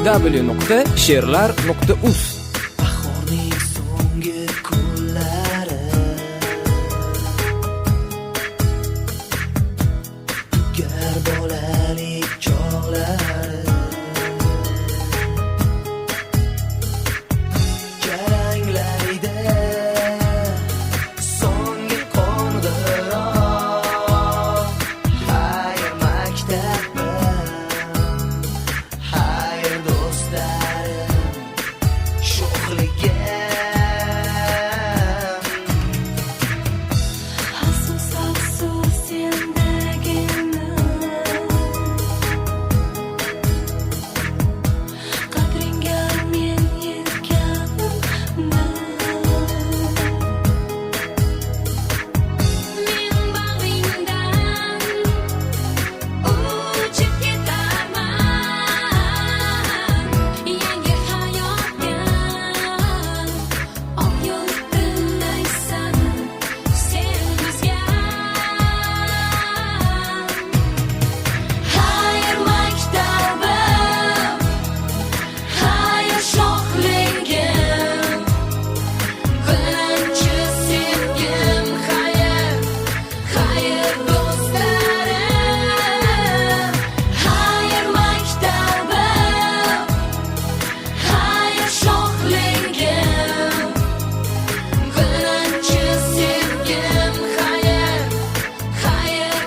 www.she'rlar.uz. Bahorning so'nggi kunlari tugar bolalik chog'lari jaranglaydi so'nggi qo'ng'iroq. Xayr maktabim, xayr do'stlarim, sho'xligim. Afsus, afsus sendagina qadringga men yetganman. Men bag'ringdan uchib ketaman, yangi hayotga oq yo'l tanlaysan sen bizga. Xayr maktabim, xayr sho'xligim, birinchi sevgim, xayr, xayr do'stlarim. Xayr maktabim, xayr sho'xligim, birinchi sevgim, xayr, xayr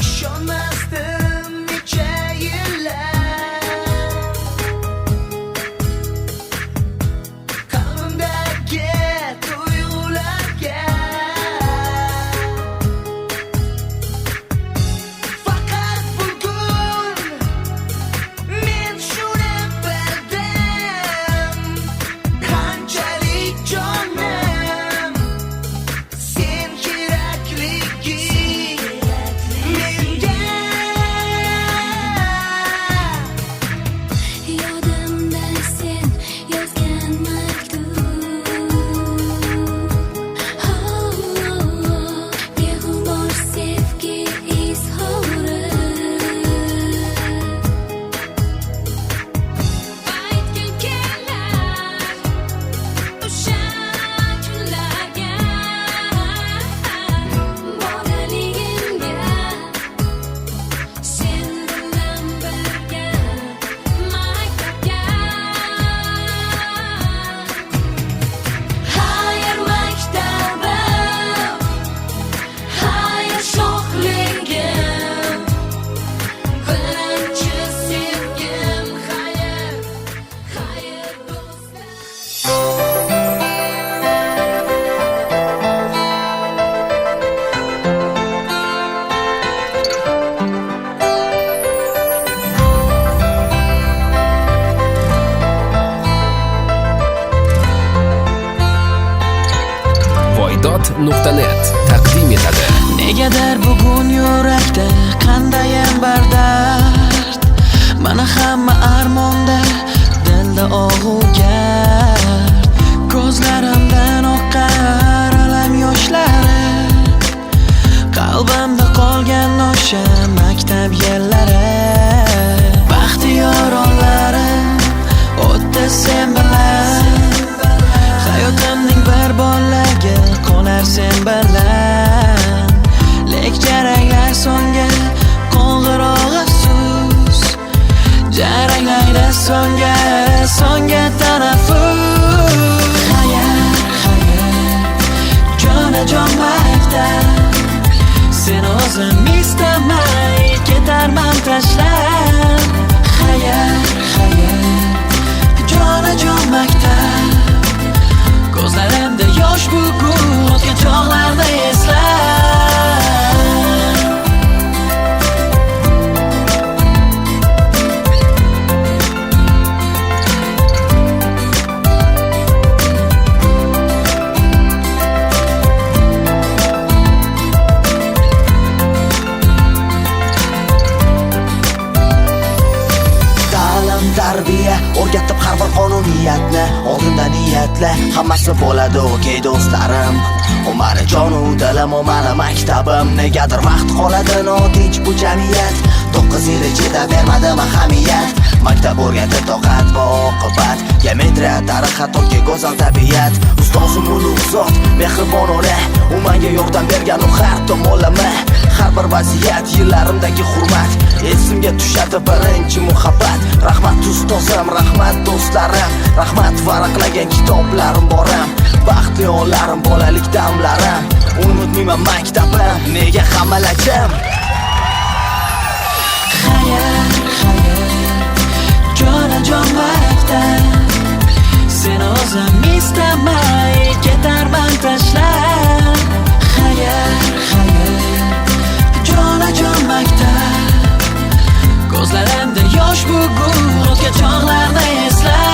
Ishonmasdim necha yillar qalbimdagi tuyg'ularga. Faqat bugun men shuni bildim, qanchalik jonim sen kerakligi menga. Yodimda sen yozgan maktub, beg'ubor sevgi izhori. Aytgim kelar o'sha kunlarga, bolaligimga sen bilan birga maktabga. Xayr maktabim, xayr sho'xligim, birinchi sevgim, xayr, xayr do'stlarim. Voydod.net taqdim etadi. Negadir bugun yurakda qandayam bardard, mana hamma armonda, dilda og'ugar. Ko'zlarimdan oqqar alam yoshlari, qalbimda qolgan o'sha maktab yillari. Baxtiyor onlarim o'tdi sen bilan, hayotimning bir bo'lagi qolar sen bilan. Lek jaranglar so'nggi qo'ng'iroq afsus, jaranglaydi so'nggi, so'nggi tanaffus. Xayr, xayr, jonajon maktab, sen o'zim istamay ketarman tashlab. Xayr, xayr, jonajon maktab, ko'zlarimda yosh bugun o'tgan chog'larda eslab. o'rgatib har bir qonuniyatni. Oldinda niyatla, hammasi bo'ladi okey do'stlarim. U mani jonu dilim, u mani maktabim. Negadir vaqt qoladi notinch bu jamiyat. 9 yil ichida bermadim ahamiyat. Maktab o'rgatdi toqat va oqibat, geometriya, tarix, hattoki go'zal tabiat. Ustozim ulug' zot, mehribon ona, u menga yordam bergan u har tomonlama. Har bir vaziyat, yillarimdagi hurmat, esimga tushadi birinchi muhabbat. Rahmat ustozim, rahmat do'stlarim, rahmat varaqlagan kitoblarim boram. Baxtli onlarim, bolalik damlarim, unutmayman maktabim, nega hamalachim. Jonajon maktab, seni o'zim istamay ketarman tashlab. Xayr, jonajon maktab, ko'zlarimda yosh bugun o'tgan chog'larni eslab.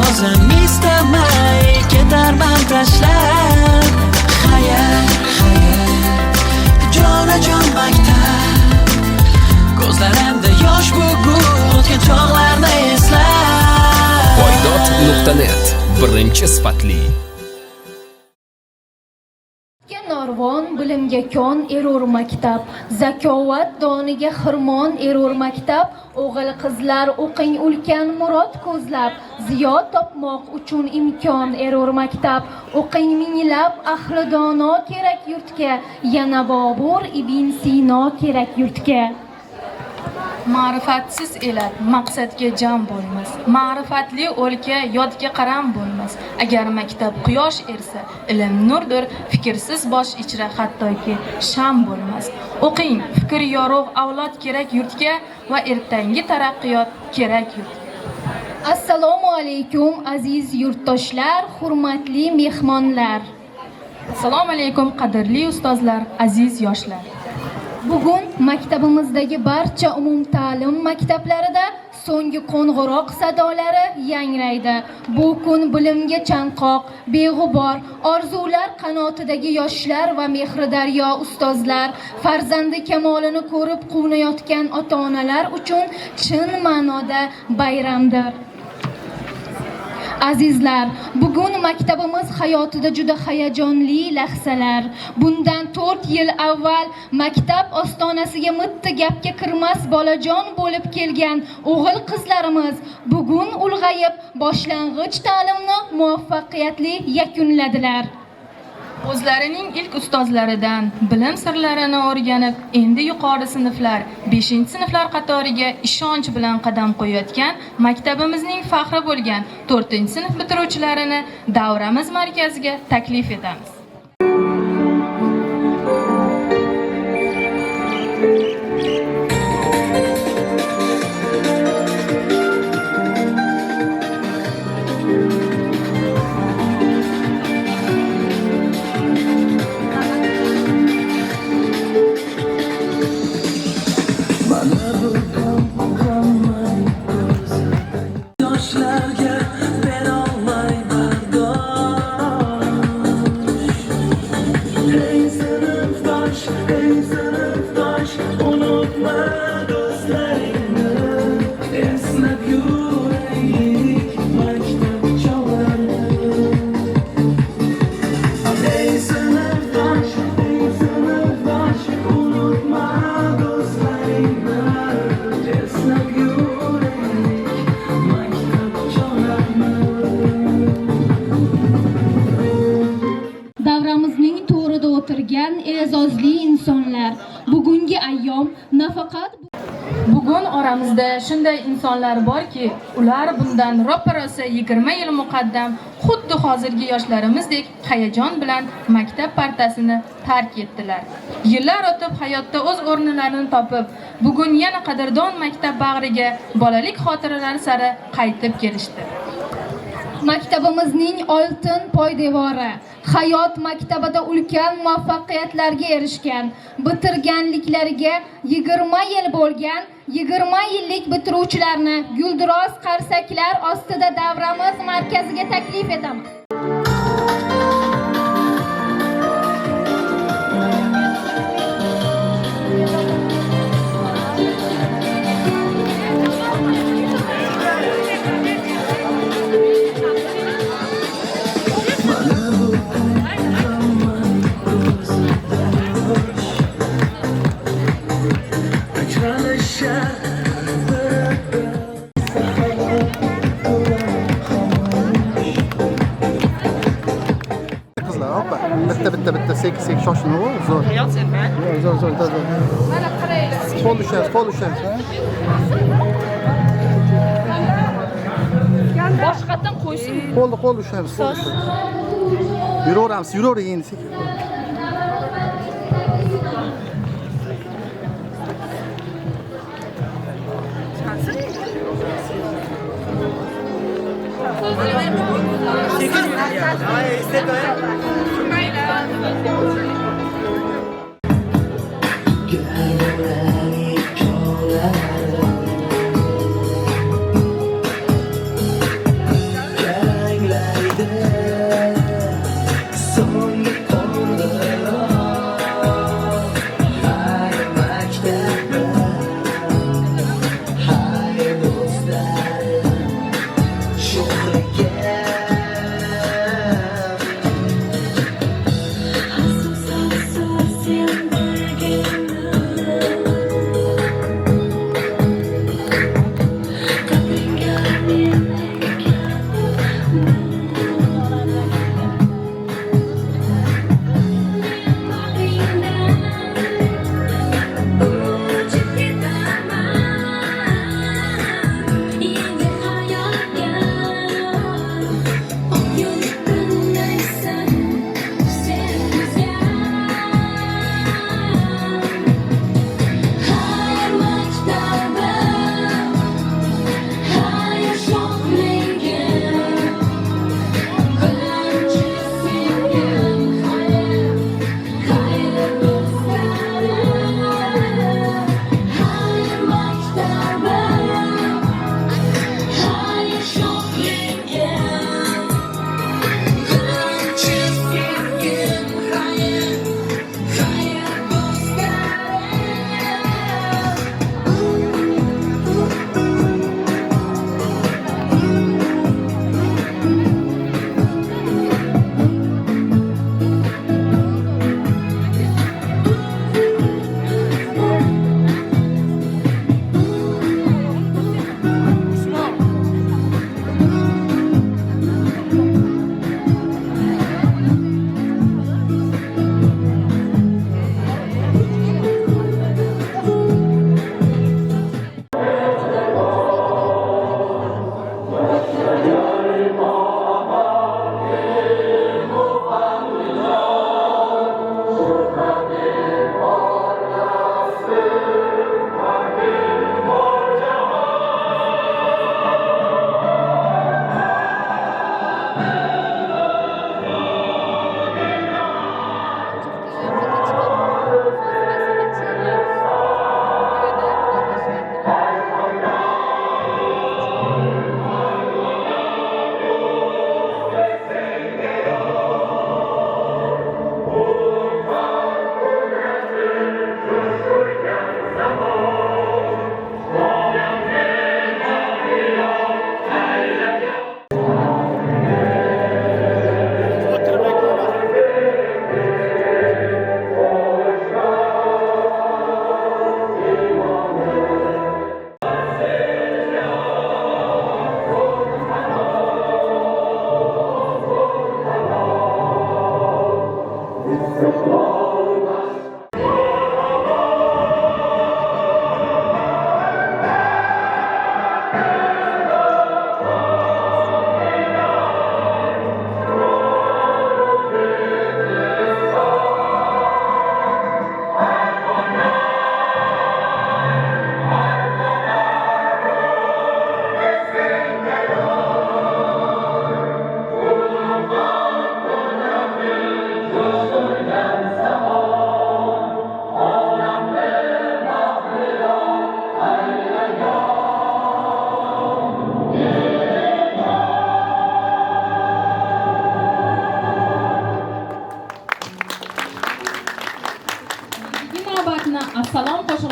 O'zim istamay ketarman tashlab. Xayr, jonajon maktab, ko'zlarimda yosh bugun o'tgan chog'larni eslab. Boydot.net birinchi sifatli. Narvon bilimga kon erur maktab, zakovat doniga xirmon erur maktab. O'g'il qizlar o'qing ulkan murod ko'zlab, ziyo topmoq uchun imkon erur maktab. O'qing minglab ahli dono kerak yurtga, yana Bobur ibn Sino kerak yurtga. Ma'rifatsiz elat maqsadga jam bo'lmas. Ma'rifatli o'lka yodga qaram bo'lmas. Agar maktab quyosh ersa, ilm nurdir, fikrsiz bosh ichra hattoki sham bo'lmas. O'qing, fikr yorug' avlod kerak yurtga va ertangi taraqqiyot kerak yurtga. Assalomu alaykum aziz yurtdoshlar, hurmatli mehmonlar. Assalomu alaykum qadrli ustozlar, aziz yoshlar. Bugun maktabimizdagi barcha umumta'lim maktablarida so'nggi qo'ng'iroq sadolari yangraydi. Bu kun bilimga chanqoq, beg'ubor, orzular qanotidagi yoshlar va mehridaryo ustozlar, farzandi kamolini ko'rib quvnayotgan ota-onalar uchun chin ma'noda bayramdir. Azizlar, bugun maktabimiz hayotida juda hayajonli lahzalar. Bundan 4 yil avval maktab ostonasiga mitti gapga kirmas bolajon bo'lib kelgan o'g'il qizlarimiz bugun ulg'ayib boshlang'ich ta'limni muvaffaqiyatli yakunladilar. O'zlarining ilk ustozlaridan bilim sirlarini o'rganib, endi yuqori sinflar, 5-sinflar qatoriga ishonch bilan qadam qo'yayotgan maktabimizning faxri bo'lgan 4-sinf bitiruvchilarini davramiz markaziga taklif etamiz. e'zozli insonlar. Bugungi ayyom nafaqat bugun oramizda shunday insonlar borki, ular bundan ro'parosa 20 yil muqaddam xuddi hozirgi yoshlarimizdek hayajon bilan maktab partasini tark etdilar. Yillar o'tib hayotda o'z o'rnlarini topib, bugun yana qadrdon maktab bag'riga bolalik xotiralari sari qaytib kelishdi. Maktabimizning oltin poydevori. Hayot maktabida ulkan muvaffaqiyatlarga erishgan, bitirganliklariga 20 yil bo'lgan 20 yillik bitiruvchilarni Gulduros qarsaklar ostida davramiz markaziga taklif etamiz. Qizlar, hoppa. Bitta sek shoshilma, zo'r. Hayot senman. Zo'r. Mana qaraysiz. Qo'l ushlaysiz, ha? Boshqatdan qo'ysin. Qo'l ushlaymiz, Yuraveramiz, endi sekin.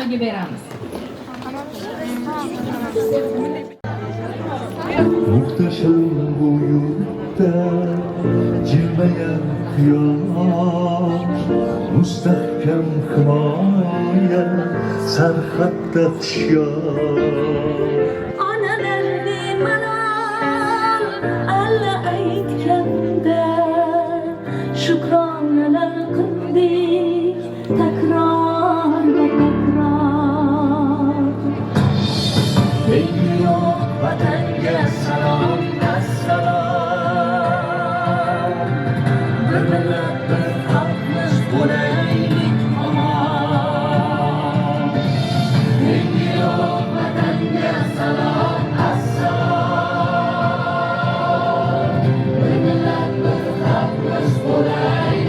ularga beramiz. Muhtasham bu yurtda jilmagan quyosh, mustahkam himoya sarhadda hushyor. Onalar bemalol alla aytganda shukronalar qildik takror va takror. Ey yo'q vatanga salom assalom, bir millat bir xalqmiz bo'laylik omon. Ey yo'q vatanga salom assalom, bir millat bir xalqmiz bo'laylik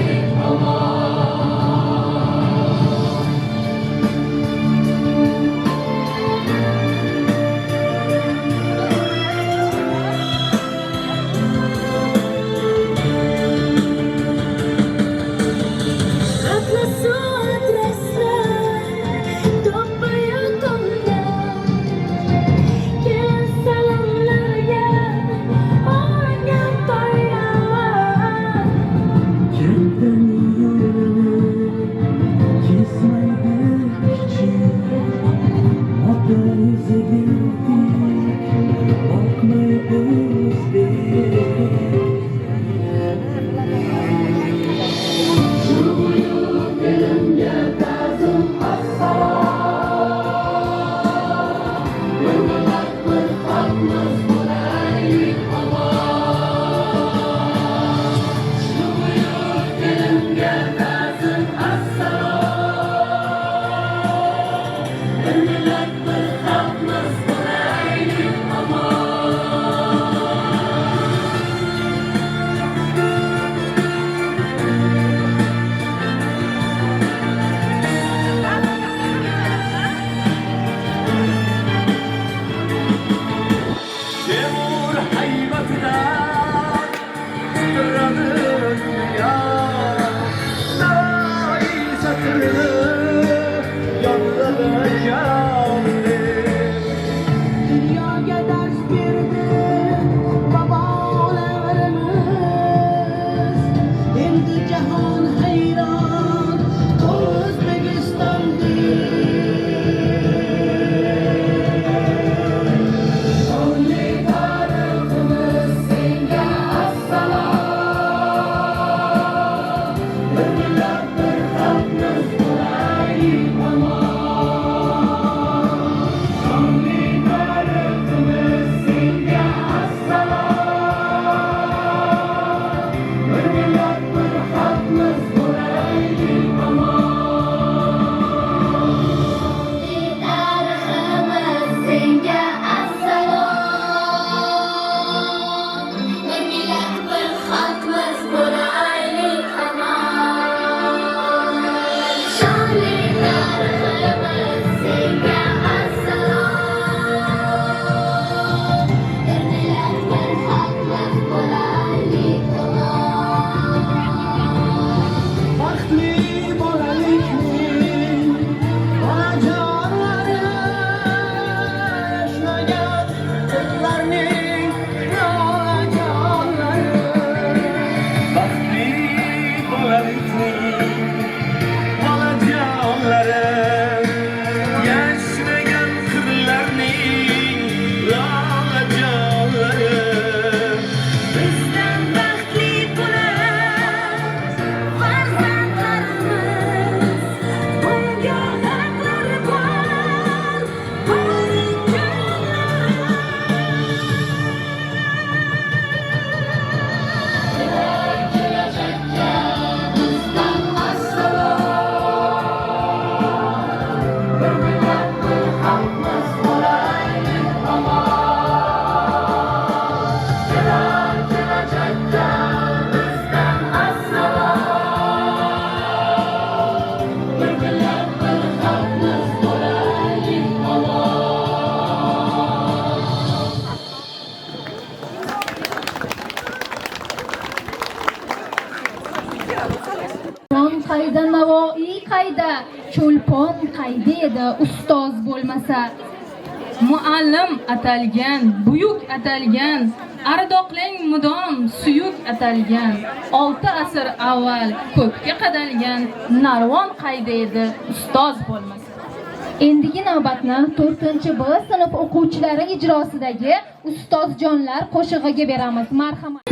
qayda, Navoiy qayda, Cho'lpon qayda edi ustoz bo'lmasa. Muallim atalgan, buyuk atalgan, ardoqlang mudom suyuk atalgan, 6 asr avval ko'kka qadalgan, narvon qayda edi ustoz bo'lmasa. Endigi navbatni 4-B sinf o'quvchilari ijrosidagi ustozjonlar qo'shig'iga beramiz. Marhamat.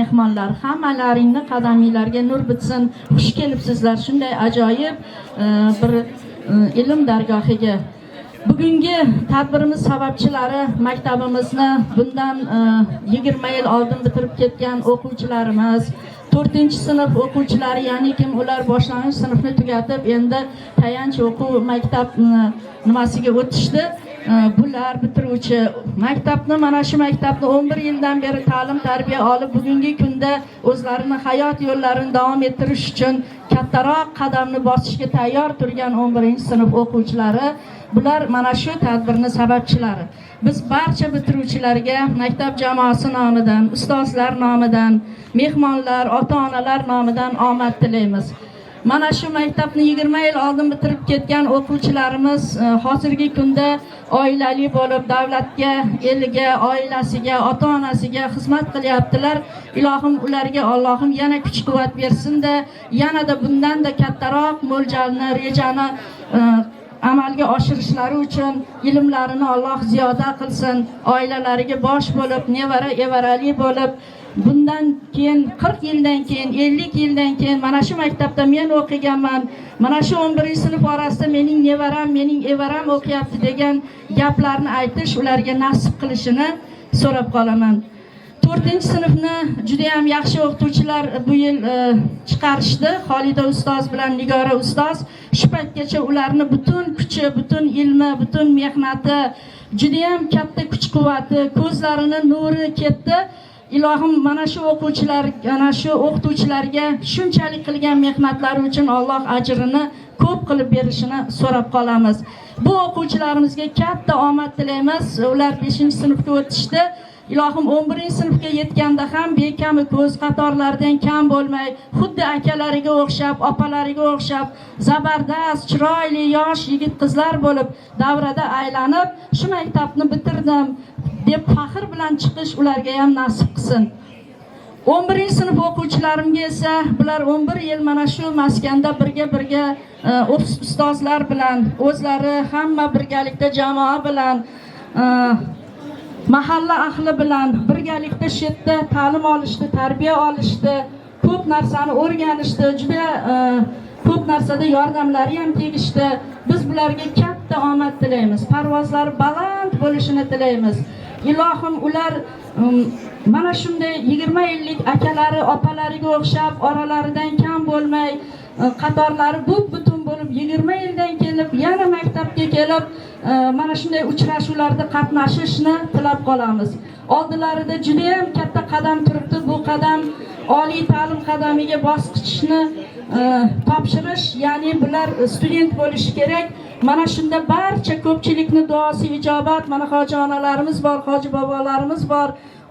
mehmonlar, hammalaringni qadaminglarga nur bitsin. Xush kelibsizlar shunday ajoyib bir ilm dargohiga. Bugungi tadbirimiz sababchilari maktabimizni bundan 20 yil oldin bitirib ketgan o'quvchilarimiz, 4-sinf o'quvchilari, ya'ni kim ular boshlang'ich sinfni tugatib endi tayanch o'quv maktab nimasiga o'tishdi. Bular bitiruvchi maktabni, mana shu maktabni 11 yildan beri ta'lim tarbiya olib bugungi kunda o'zlarini hayot yo'llarini davom ettirish uchun kattaroq qadamni bosishga tayyor turgan 11-sinf o'quvchilari, bular mana shu tadbirning sababchilari. Biz barcha bitiruvchilarga maktab jamoasi nomidan, ustozlar nomidan, mehmonlar, ota-onalar nomidan omad tilaymiz. Mana shu maktabni 20 yil oldin bitirib ketgan o'quvchilarimiz hozirgi kunda oilali bo'lib davlatga, eliga, oilasiga, ota-onasiga xizmat qilyaptilar. Ilohim ularga Allohim yana kuch-quvvat bersin-da, yanada bundan-da kattaroq mo'ljalni, rejani amalga oshirishlari uchun ilmlarini Alloh ziyoda qilsin. Oilalariga bosh bo'lib, nevara evarali bo'lib, bundan keyin 40 yildan keyin, 50 yildan keyin mana shu maktabda men o'qiganman, mana shu 11-sinf orasida mening nevaram, mening evaram o'qiyapti degan gaplarni aytish ularga nasib qilishini so'rab qolaman. 4-sinfni juda ham yaxshi o'qituvchilar bu yil chiqarishdi. Xolida ustoz bilan Nigora ustoz shu paytgacha ularni butun kuchi, butun ilmi, butun mehnati, juda ham katta kuch-quvvati, ko'zlarini nuri ketdi. Ilohim mana shu o'quvchilar, mana shu o'qituvchilarga shunchalik qilgan mehnatlari uchun Alloh ajrini ko'p qilib berishini so'rab qolamiz. Bu o'quvchilarimizga katta omad tilaymiz. Ular 5-sinfga o'tishdi. Ilohim 11-sinfga yetganda ham bekami ko'z qatorlardan kam bo'lmay, xuddi akalariga o'xshab, opalariga o'xshab, zabardast, chiroyli yosh yigit qizlar bo'lib davrada aylanib, shu maktabni bitirdim deb faxr bilan chiqish ularga ham nasib qilsin. 11-sinf o'quvchilarimga esa bular 11 yil mana shu maskanda birga ustozlar bilan, o'zlari hamma birgalikda jamoa bilan, mahalla ahli bilan birgalikda shu yerda ta'lim olishdi, tarbiya olishdi, ko'p narsani o'rganishdi, juda ko'p narsada yordamlari ham tegishdi. Biz bularga katta omad tilaymiz. Parvozlari baland bo'lishini tilaymiz. Ilohim ular mana shunday 20 yillik akalari, opalariga o'xshab oralaridan kam bo'lmay, qatorlari butun bo'lib 20 yildan kelib, yana maktabga kelib, mana shunday uchrashuvlarda qatnashishni tilab qolamiz. Oldilarida juda ham katta qadam turibdi. Bu qadam oliy ta'lim qadamiga bosqichni topshirish, ya'ni bular student bo'lishi kerak. Mana shunda barcha ko'pchilikni duosi ijobat, mana hoji onalarimiz bor, hoji bobolarimiz bor,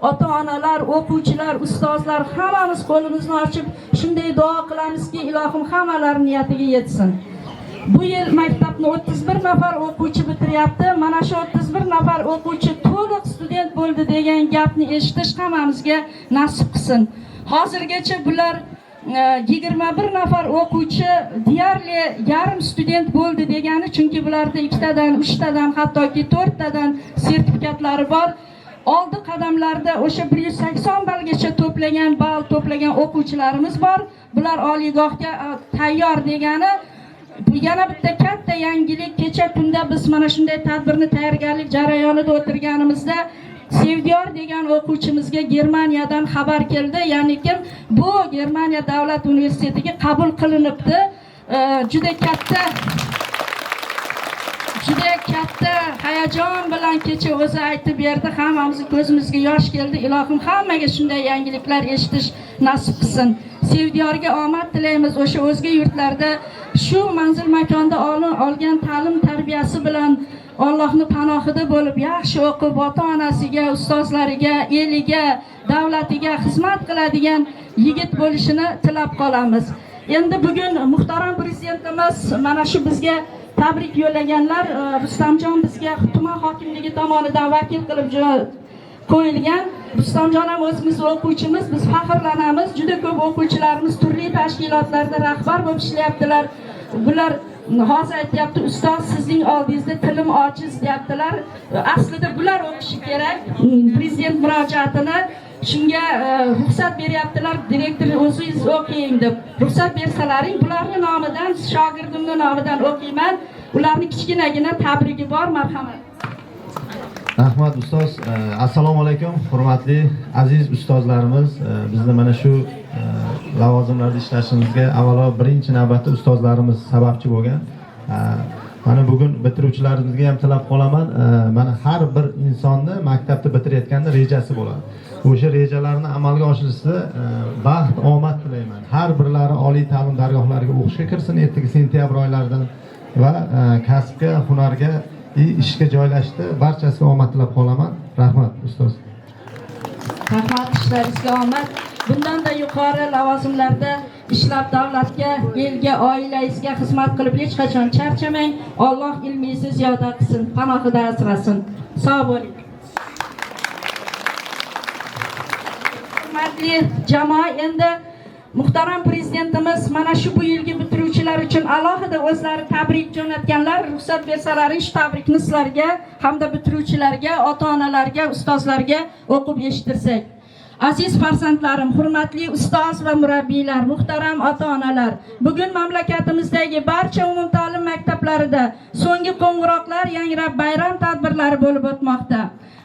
ota-onalar, o'quvchilar, ustozlar hammamiz qo'limizni ochib shunday duo qilamizki, ilohim hammalar niyatiga yetsin. Bu yil maktabni 31 nafar o'quvchi bitiryapti. Mana shu 31 nafar o'quvchi to'liq student bo'ldi degan gapni eshitish hammamizga nasib qilsin. Hozirgacha bular 21 nafar o'quvchi deyarli yarim student bo'ldi degani, chunki bularda 2 tadan, 3 tadan, hattoki 4 tadan sertifikatlari bor. Oldi qadamlarda o'sha 180 ballgacha ball to'plagan o'quvchilarimiz bor. Bular oliygohga tayyor degani. Yana bitta katta yangilik, kecha kunda biz mana shunday tadbirni tayyorgarlik jarayonida o'tirganimizda Sevdiyor degan o'quvchimizga Germaniyadan xabar keldi. Ya'ni kim? Bu Germaniya davlat universitetiga qabul qilinibdi. Juda katta hayajon bilan kecha o'zi aytib berdi. Hammamizning ko'zimizga yosh keldi. Ilohim hammaga shunday yangiliklar eshitish nasib qilsin. Sevdiyorga omad tilaymiz. O'sha o'zga yurtlarda shu manzil makonda olgan ta'lim tarbiyasi bilan Allohning panohida bo'lib, yaxshi o'qib, ota-onasiga, ustozlariga, eliga, davlatiga xizmat qiladigan yigit bo'lishini tilab qolamiz. Endi bugun muhtaram prezidentimiz mana shu bizga tabrik yo'llaganlar. Rustamjon bizga tuman hokimligi tomonidan vakil qilib qo'yilgan. Rustamjon ham o'zimiz o'quvchimiz, biz faxrlanamiz. Juda ko'p o'quvchilarimiz turli tashkilotlarda rahbar bo'lib ishlayaptilar. Bular hozir aytyapti, ustoz sizning oldingizda tilim ojiz deyaptilar. Aslida bular o'qishi kerak. Prezident murojaatini Shunga ruxsat beryaptilar, direktor o'zingiz o'qing deb. Ruxsat bersalaring, bularning nomidan, shogirdimning nomidan o'qiyman. Ularning kichkinagina tabrigi bor, marhamat. Rahmat ustoz. Assalomu alaykum, hurmatli aziz ustozlarimiz. Bizni mana shu lavozimlarda ishlashimizga avvalo birinchi navbatda ustozlarimiz sababchi bo'lgan. Mana bugun bitiruvchilarimizga ham tilab qolaman. Mana har bir insonni maktabni bitirayotganda rejasi bo'ladi. O'sha rejalarni amalga oshirishda baxt, omad tilayman. Har birlari oliy ta'lim dargohlariga o'qishga kirsin ertaga sentyabr oylaridan va kasbga, hunarga, ishga joylashdi. Barchasiga omad tilab qolaman. Rahmat ustoz. Rahmat, ishlaringizga omad. Bundan-da yuqori lavozimlarda ishlab davlatga, elga, oilangizga xizmat qilib hech qachon charchamang. Alloh ilmingizni ziyoda qilsin, panohida asrasin. Sog' bo'ling. Hurmatli jamoa, endi muhtaram prezidentimiz mana shu bu yilgi bitiruvchilar uchun alohida o'zlari tabrik jo'natganlar. Ruxsat bersalaring shu tabrikni sizlarga hamda bitiruvchilarga, ota-onalarga, ustozlarga o'qib eshittirsak. Aziz farzandlarim, hurmatli ustoz va murabbiylar, muhtaram ota-onalar, bugun mamlakatimizdagi barcha umumta'lim maktablarida so'nggi qo'ng'iroqlar yangrab bayram tadbirlari bo'lib o'tmoqda.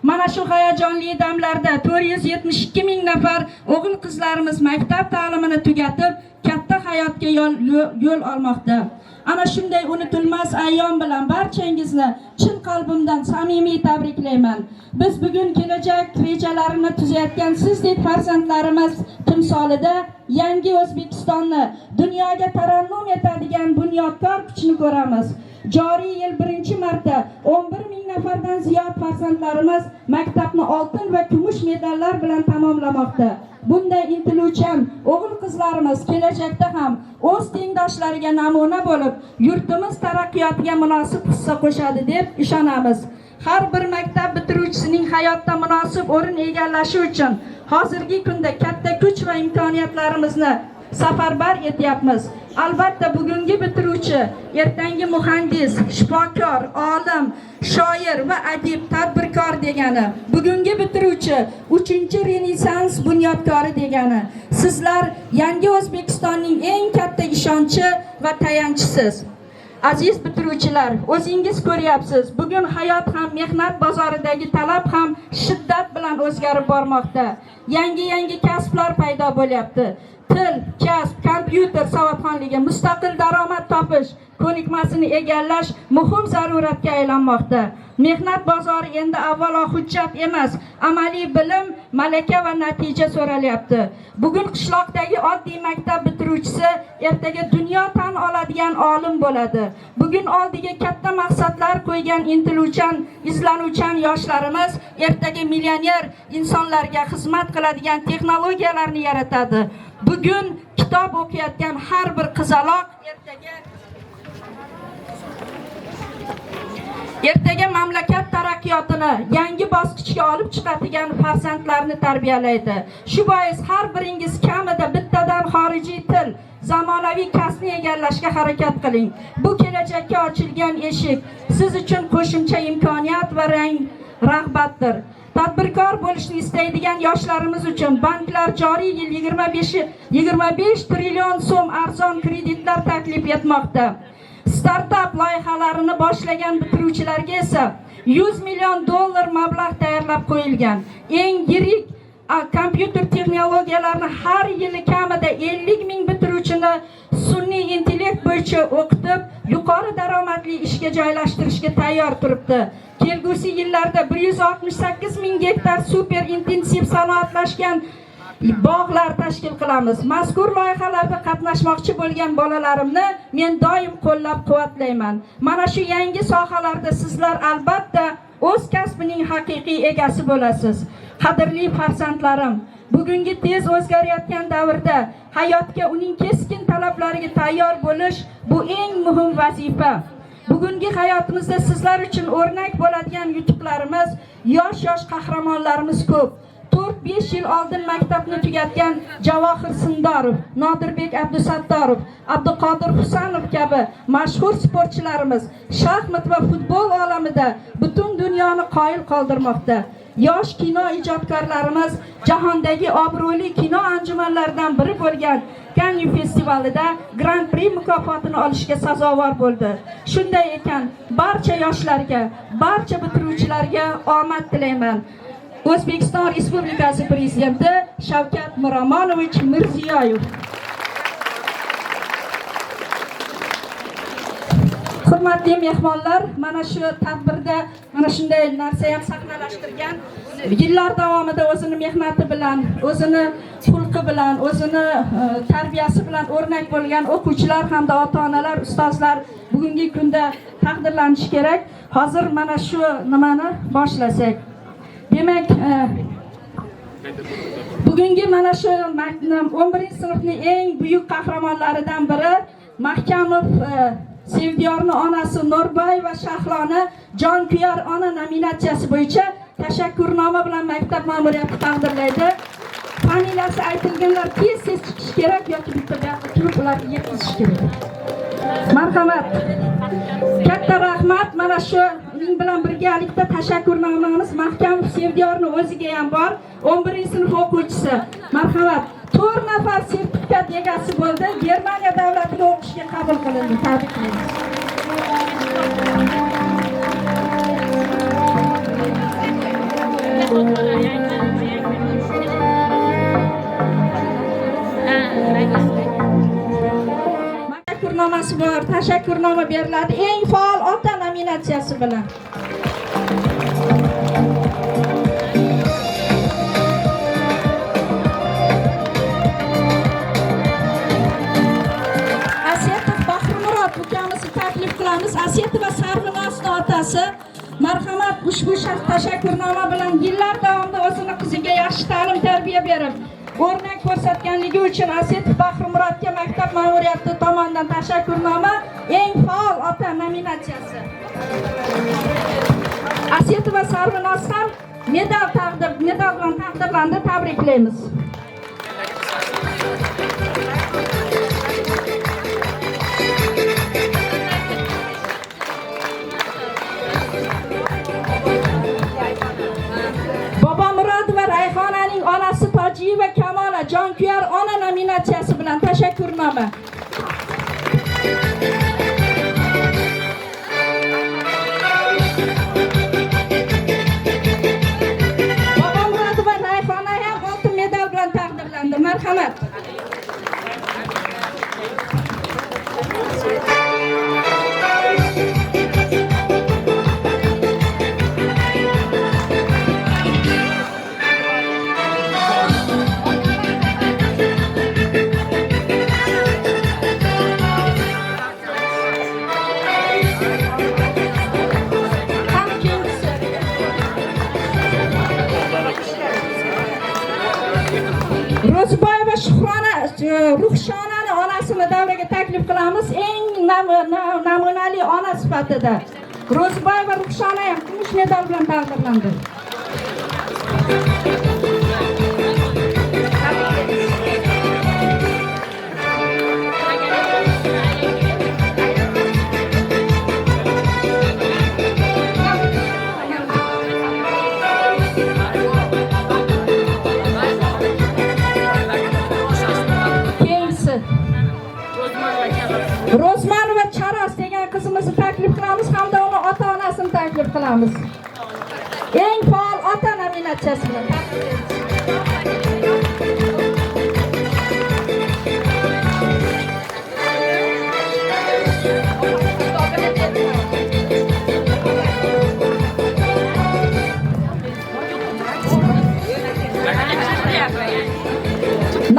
Mana shu hayajonli damlarda 472 ming nafar o'g'il-qizlarimiz maktab ta'limini tugatib, katta hayotga yo'l olmoqda. Ana shunday unutilmas ayyom bilan barchangizni chin qalbimdan samimiy tabriklayman. Biz bugun kelajak rejalarini tuzayotgan sizdek farzandlarimiz timsolida yangi O'zbekistonni dunyoga tarannum etadigan bunyodkor kuchni ko'ramiz. Joriy yil birinchi marta 11 ming nafardan ziyod farzandlarimiz maktabni oltin va kumush medallar bilan tamomlamoqda. Bunday intiluvchan o'g'il-qizlarimiz kelajakda ham o'z tengdoshlariga namuna bo'lib, yurtimiz taraqqiyotiga munosib hissa qo'shadi deb ishonamiz. Har bir maktab bitiruvchisining hayotda munosib o'rin egallashi uchun hozirgi kunda katta kuch va imkoniyatlarimizni safarbar etyapmiz. Albatta bugungi bitiruvchi ertangi muhandis, shifokor, olim, shoir va adib, tadbirkor degani. Bugungi bitiruvchi 3-renessans bunyodkori degani. Sizlar yangi O'zbekistonning eng katta ishonchi va tayanchisiz. Aziz bitiruvchilar, o'zingiz ko'ryapsiz, bugun hayot ham, mehnat bozoridagi talab ham shiddat bilan o'zgarib bormoqda. Yangi kasblar paydo bo'lyapti. Til, kasb, kompyuter savodxonligi, mustaqil daromad topish ko'nikmasini egallash muhim zaruratga aylanmoqda. Mehnat bozori endi avvalo hujjat emas, amaliy bilim, malaka va natija so'ralyapti. Bugun qishloqdagi oddiy maktab bitiruvchisi ertaga dunyo tan oladigan olim bo'ladi. Bugun oldiga katta maqsadlar qo'ygan intiluvchan, izlanuvchan yoshlarimiz ertaga millioner insonlarga xizmat qiladigan texnologiyalarni yaratadi. Bugun kitob o'qiyotgan har bir qizaloq ertaga mamlakat taraqqiyotini yangi bosqichga olib chiqadigan farzandlarni tarbiyalaydi. Shu bois har biringiz kamida bittadan xorijiy til, zamonaviy kasbni egallashga harakat qiling. Bu kelajakka ochilgan eshik, siz uchun qo'shimcha imkoniyat va rag'batdir. Tadbirkor bo'lishni istaydigan yoshlarimiz uchun banklar joriy yil 25 trillion so'm arzon kreditlar taklif etmoqda. Startup loyihalarini boshlagan bitiruvchilarga esa 100 million dollar mablag' tayyorlab qo'yilgan. Eng yirik kompyuter texnologiyalarini har yili kamida 50 ming bitiruvchini sun'iy intellekt bo'yicha o'qitib, yuqori daromadli ishga joylashtirishga tayyor turibdi. Kelgusi yillarda 168 ming gektar super intensiv sanoatlashgan bog'lar tashkil qilamiz. Mazkur loyihalarda qatnashmoqchi bo'lgan bolalarimni men doim qo'llab-quvvatlayman. Mana shu yangi sohalarda sizlar albatta o'z kasbining haqiqiy egasi bo'lasiz. Qadrli farzandlarim, bugungi tez o'zgarayotgan davrda hayotga uning keskin talablariga tayyor bo'lish bu eng muhim vazifa. Bugungi hayotimizda sizlar uchun o'rnak bo'ladigan yutuqlarimiz, yosh qahramonlarimiz ko'p. 4-5 yil oldin maktabni tugatgan Javohir Sindorov, Nodirbek Abdusattorov, Abduqodir Husanov kabi mashhur sportchilarimiz shaxmat va futbol olamida butun dunyoni qoyil qoldirmoqda. Yosh kino ijodkorlarimiz jahondagi obro'li kino anjumanlaridan biri bo'lgan Cannes festivalida Grand Prix mukofotini olishga sazovor bo'ldi. Shunday ekan, barcha yoshlarga, barcha bitiruvchilarga omad tilayman. O'zbekiston Respublikasi Prezidenti Shavkat Miromonovich Mirziyoyev. Hurmatli mehmonlar, mana shu tadbirda mana shunday narsa ham sahnalashtirgan. Yillar davomida o'zini mehnati bilan, o'zini xulqi bilan, o'zini tarbiyasi bilan o'rnak bo'lgan o'quvchilar hamda ota-onalar, ustozlar bugungi kunda taqdirlanishi kerak. Hozir mana shu nimani boshlasak. Demak, bugungi mana shu 11-sinfning eng buyuk qahramonlaridan biri Mahkamov Sevdiyorning onasi Norboyeva Shahloni Jonkuyar ona nominatsiyasi bo'yicha tashakkurnoma bilan maktab ma'muriyati taqdirlaydi. Familiyasi aytilganlar tez chiqish kerak yoki bitta turib ularga yetkazish kerak. Marhamat. Katta rahmat. Mana shu uning bilan birgalikda tashakkurnomamiz Mahkamov Sevdiyorning o'ziga ham bor. 11-sinf o'quvchisi. Marhamat. 4 nafar sertifikat egasi bo'ldi. Germaniya davlatiga o'qishga qabul qilindi. Tabriklaymiz. Tashakkurnomasi bor. Tashakkurnoma beriladi. Eng faol ota nominatsiyasi bilan. Asiyatova Sarvinozni otasi. Marhamat, ushbu shaxs tashakkurnoma bilan yillar davomida o'zining qiziga yaxshi ta'lim tarbiya berib, o'rnak ko'rsatganligi uchun Asiyatov Bahrimurodga maktab ma'muriyati tomonidan tashakkurnoma eng faol ota nominatsiyasi. Asiyatova Sarvinoz ham medal bilan taqdirlandi. Tabriklaymiz. Onasi Tojiyeva Kamola Jonkuyar ona nominatsiyasi bilan tashakkurnoma. Bobomurodova Rayhona ham oltin medal bilan taqdirlandi. Marhamat. Ro'zboyeva Shuhrona Ruhshonani onasini davraga taklif qilamiz. Eng namunali ona sifatida. Ro'zboyeva Ruhshona ham kumush medal bilan taqdirlandi. Rozmanova Charos degan qizimizni taklif qilamiz hamda uni ota-onasini taklif qilamiz. Eng faol ota nominatsiyasi bilan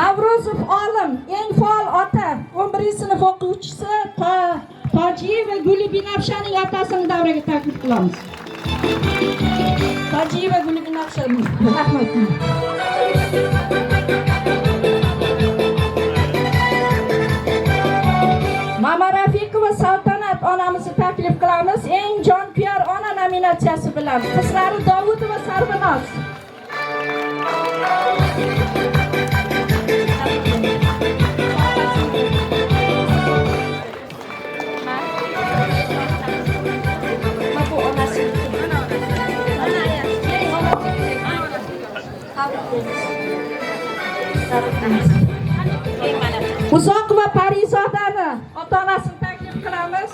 Navrozov Olim eng faol ota 11-sinf o'quvchisi Tojiyeva Guli Binafshaning otasini davraga taklif qilamiz. Tojiyeva Guli Binafshaning. Rahmat. Mama Rafiqova Saltanat onamizni taklif qilamiz. Eng jonkuyar ona nominatsiyasi bilan. Qizlari Dovudova Sarvinoz. Uzoq va Parizodani ota-onasini taklif qilamiz.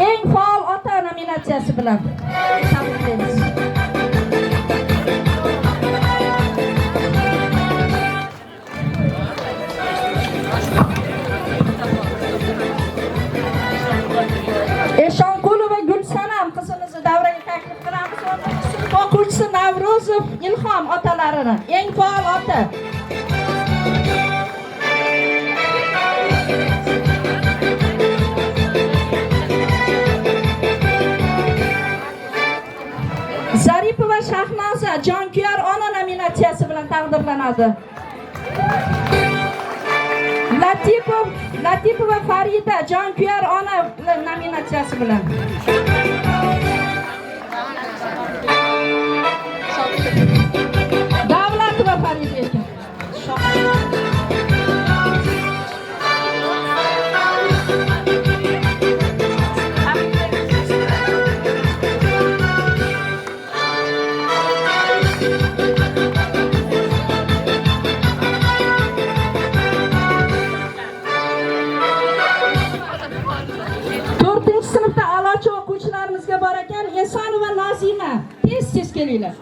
Eng faol ota nominatsiyasi bilan tabriklaymiz. Eshonqulova Gulsanam qizimizni davraga taklif qilamiz. Sinf o'quvchisi Navruzov Ilhom otalarini, eng faol ota. Zaripova Shahnoza jonkuyar ona nominatsiyasi bilan taqdirlanadi. Latifova Farida jonkuyar ona nominatsiyasi bilan. Davlatova Farida ekan. Sinfda a'lochi o'quvchilarimizga bor ekan, Esonova Nozima. Tez kelinglar.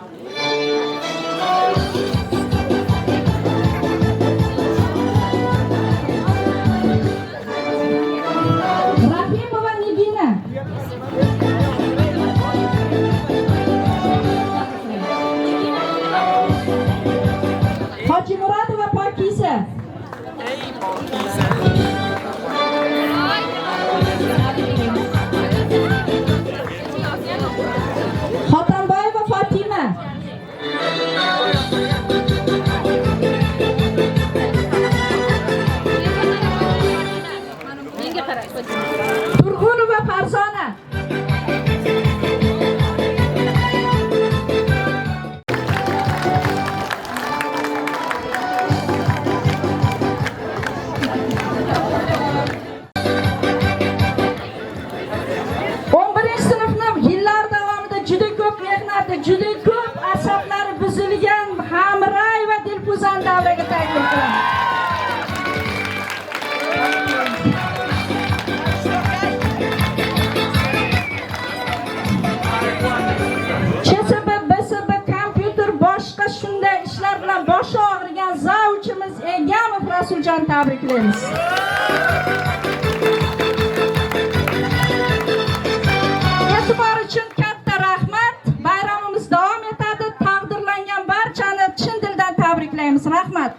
Rahimova Nigina. Hojimurodova Pokiza. Xotanboyeva Fatima. Turg'unova Farzona. Juda ko'p asablari buzilgan Hamray va Dilpuzan davraga taklif qilamiz. CSB, BSB, kompyuter boshqa shunday ishlar bilan boshi og'rigan zavchimiz Egamov Rasuljon tabriklaymiz. E'tibor uchun katta rahmat. Bayramimiz davom etadi. Taqdirlangan barchani chin dildan tabriklaymiz. Rahmat.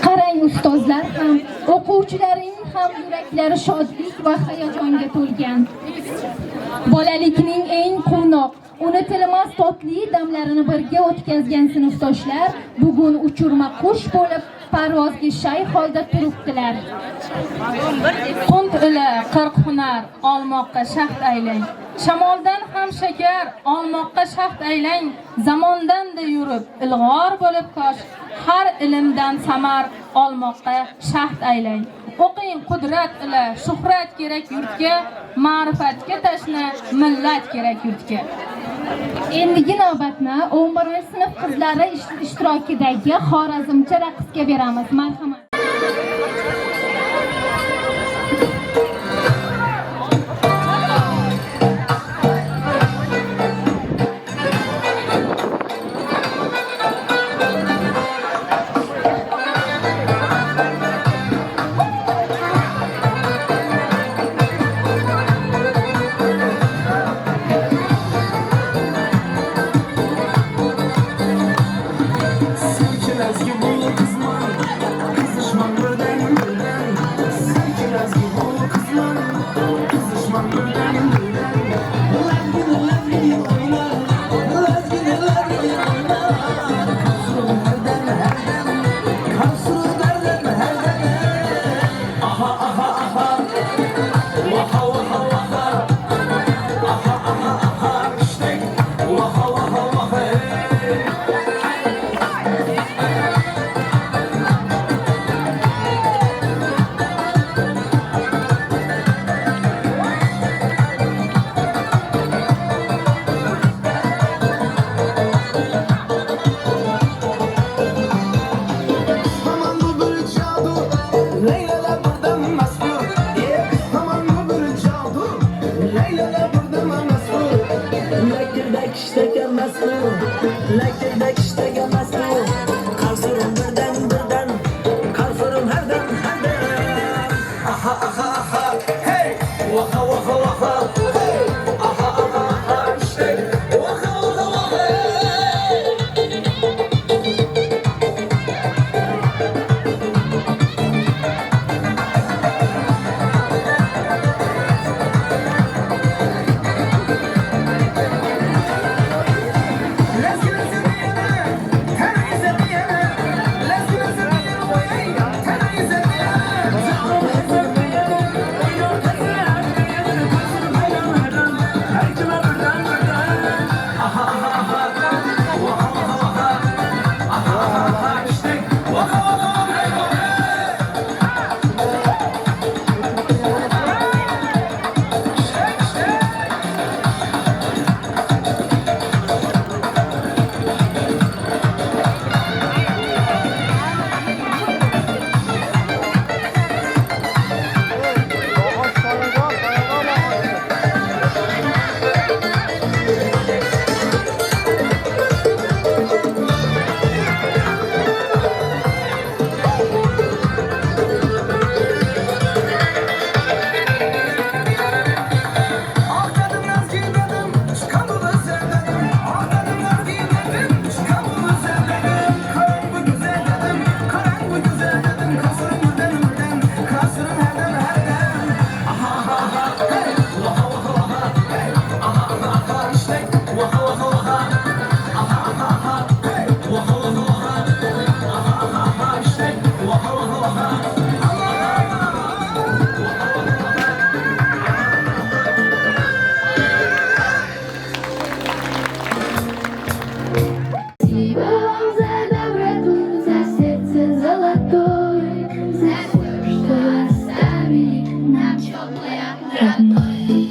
Qarang ustozlar ham, o'quvchilaring ham yuraklari shodlik va hayajonga to'lgan. Bolalikning eng quvnoq, unutilmas totli damlarini birga o'tkazgan sinfdoshlar bugun uchurma qush bo'lib parvozga shay holda turibdilar. Qunt ila 40 hunar olmoqqa shaxt aylang. Shamoldan ham shakar olmoqqa shaxt aylang. Zamondan-da yurib ilg'or bo'lib kosh har ilmdan samar olmoqqa shaxt aylang. O'qing qudrat ila shuhrat kerak yurtga, ma'rifatga tashna millat kerak yurtga. Endigi navbatni 11-sinf qizlari ishtirokidagi xorazmcha raqsga beramiz. Marhamat. Sevgiler gibi kızma, kızışma buradan maslu Laktayda ishtaga maslu Qarsurum birdan Qarsurum hardan Aha aha aha Hey Waha waha waha Hey Aha aha aha İşte Waha waha waha Вам за доброту, за сердце золотое, за все, что оставили нам теплое родное.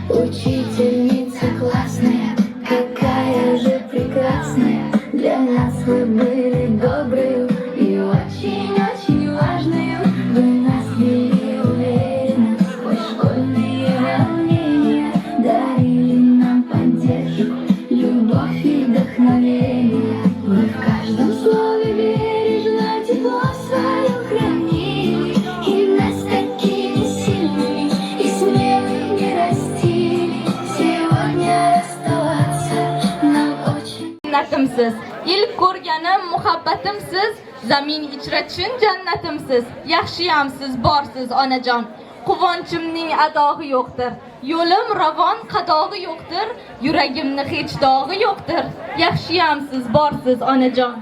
Учительница классная, какая же прекрасная, для нас вы были доброю и очень-очень важную. Вы нас вели уверенно сквозь школьные волнения, дарили нам поддержку, любовь и вдохновение. Вы в каждом слове бережно тепло свое хранили, и нас такими сильными и смелыми растили. Сегодня расставаться нам очень. Jannatimsiz, ilk ko'rganim muhabbatimsiz, zamin ichra chin jannatimsiz. Yaxshiyamsiz, borsiz onajon. Quvonchimning adog'i yo'qdir. Yo'lim ravon qadog'i yo'qdir. Yuragimni hech dog'i yo'qdir. Yaxshiyamsiz, borsiz onajon.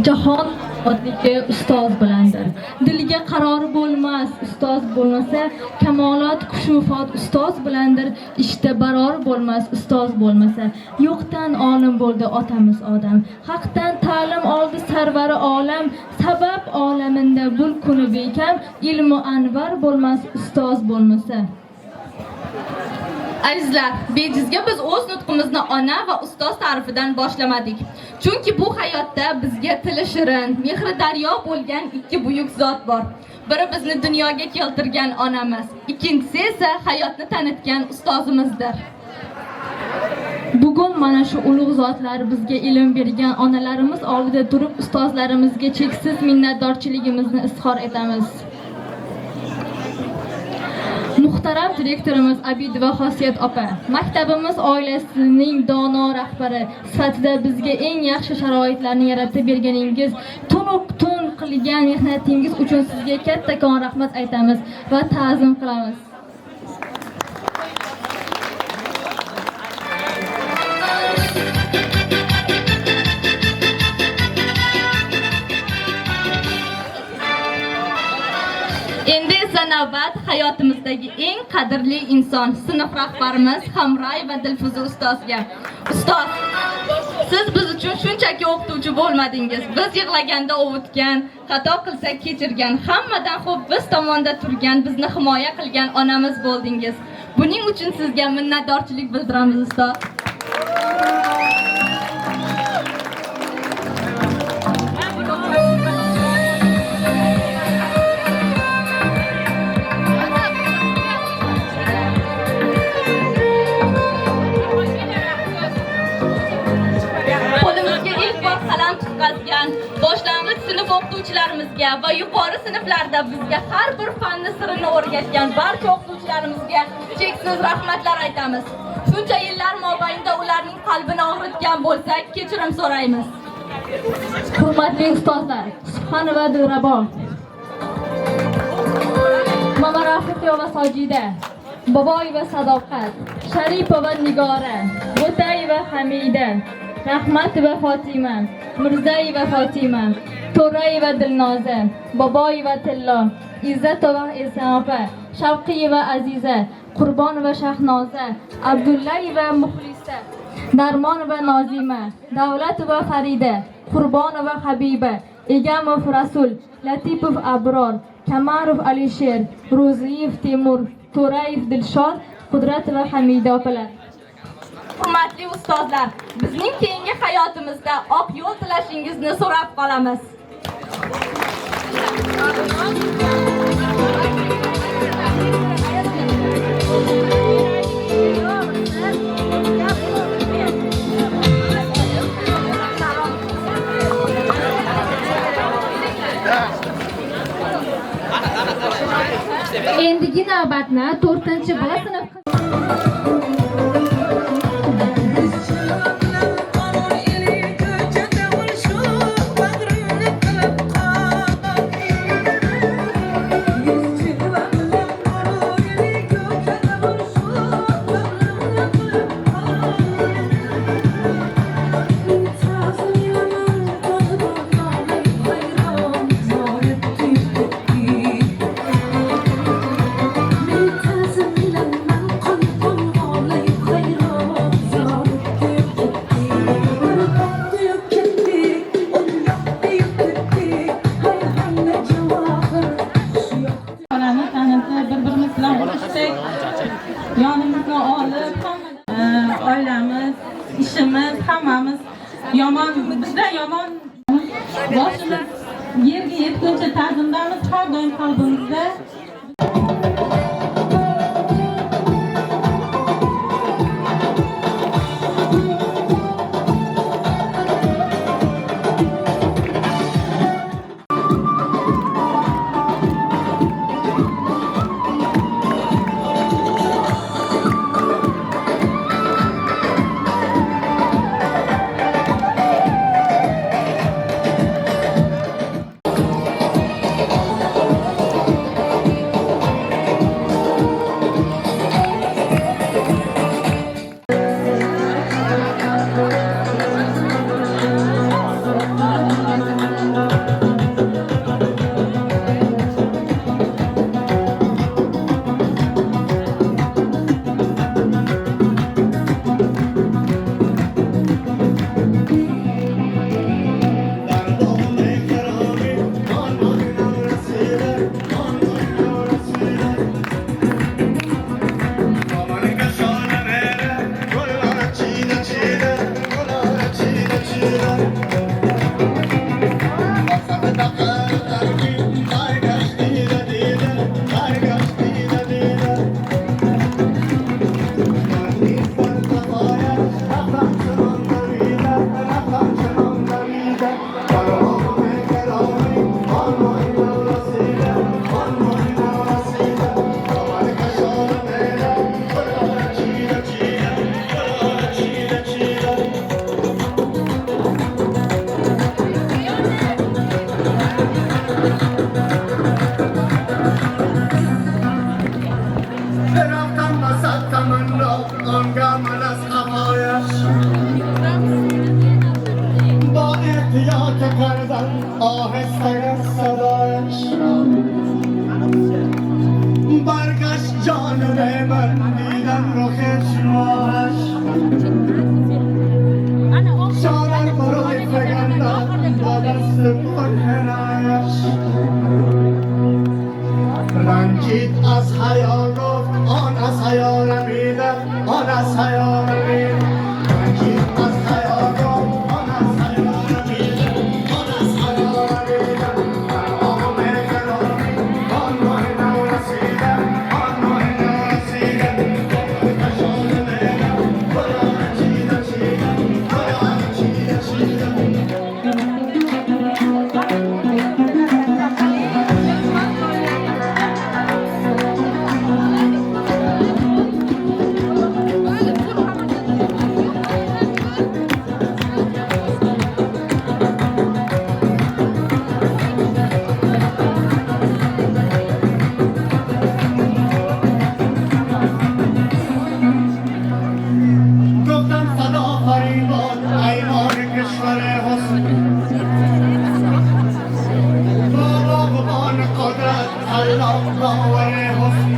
Jahon oddiga ustoz bilandir. Dilga qaror bo'lmas, ustoz bo'lmasa, kamolot kushufot ustoz bilandir. Ishda baror bo'lmas, ustoz bo'lmasa. Yo'qdan olim bo'ldi otamiz odam. Haqdan ta'lim oldi sarvari olam. Sabab olaminda bul kuni bekam, ilmu anvar bo'lmas, ustoz bo'lmasa. Azizlar, bejizga biz o'z nutqimizni ona va ustoz ta'rifidan boshlamadik. Chunki bu hayotda bizga tili shirin, mehri daryo bo'lgan ikki buyuk zot bor. Biri bizni dunyoga keltirgan onamiz, ikkinchisi esa hayotni tanitgan ustozimizdir. Bugun mana shu ulug' zotlar bizga ilm bergan onalarimiz oldida turib ustozlarimizga cheksiz minnatdorchiligimizni izhor etamiz. Muhtaram direktorimiz Abidova Xosiyat opa, maktabimiz oilasining dono rahbari sifatida bizga eng yaxshi sharoitlarni yaratib berganingiz, tun qilgan mehnatingiz uchun sizga kattakon rahmat aytamiz va ta'zim qilamiz. Endi esa navbat hayotimizdagi eng qadrli inson, sinf rahbarimiz Hamray va Dilfuza ustozga. Ustoz, siz biz uchun shunchaki o'qituvchi bo'lmadingiz. Biz yig'laganda ovutgan, xato qilsak kechirgan, hammadan xo'p biz tomonda turgan, bizni himoya qilgan onamiz bo'ldingiz. Buning uchun sizga minnatdorchilik bildiramiz ustoz. o'qituvchilarimizga va yuqori sinflarda bizga har bir fanni sirini o'rgatgan barcha o'qituvchilarimizga cheksiz rahmatlar aytamiz. Shuncha yillar mobaynida ularning qalbini og'ritgan bo'lsak, kechirim so'raymiz. Hurmatli ustozlar, Subhana va Dilrabo, Mama Rafiqova va Sojida, Boboyeva Sadoqat, Sharipova Nigora, Bo'tayeva Hamida, Rahmatova Fatima, Mirzayeva Fatima, To'rayeva Dilnoza, Boboyeva Tillo, Izzatova Esanopa, Shavqiyeva Aziza, Qurbonova Shahnoza, Abdullayeva Muxlisa, Darmonova Nozima, Davlatova Farida, Qurbonova Habiba, Egamov Rasul, Latipov Abror, Kamarov Alisher, Ro'ziyev Temur, To'rayev Dilshod, Qudratova Hamida opalar. Hurmatli ustozlar, bizning keyingi hayotimizda oq yo'l tilashingizni so'rab qolamiz. Endigi navbatni 4-B sinf yonimizga olib, oilamiz, ishimiz, hammamiz yomon, bizda yomon boshimiz yerga yetguncha ta'zimdamiz, har doim qalbimizda. داور حسن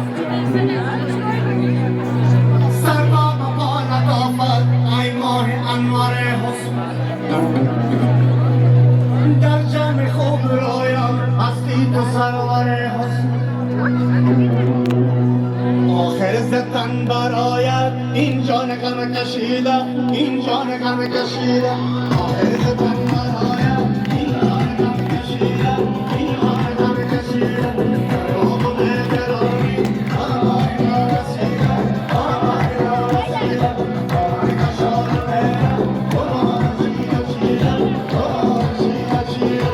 سرما با لطافت ای ماه انوار حسن در جمع خوب رویان هستی تو سرور حسن آخر زدن برایت این جان غم کشیده این جان غم کشیده آخر زدن برایت این جان غم کشیده این جان غم کشیده روح دلاری آمای رسیده آمای رسیده آمای کشار میره آمای چیده چیده آمای چیده چیده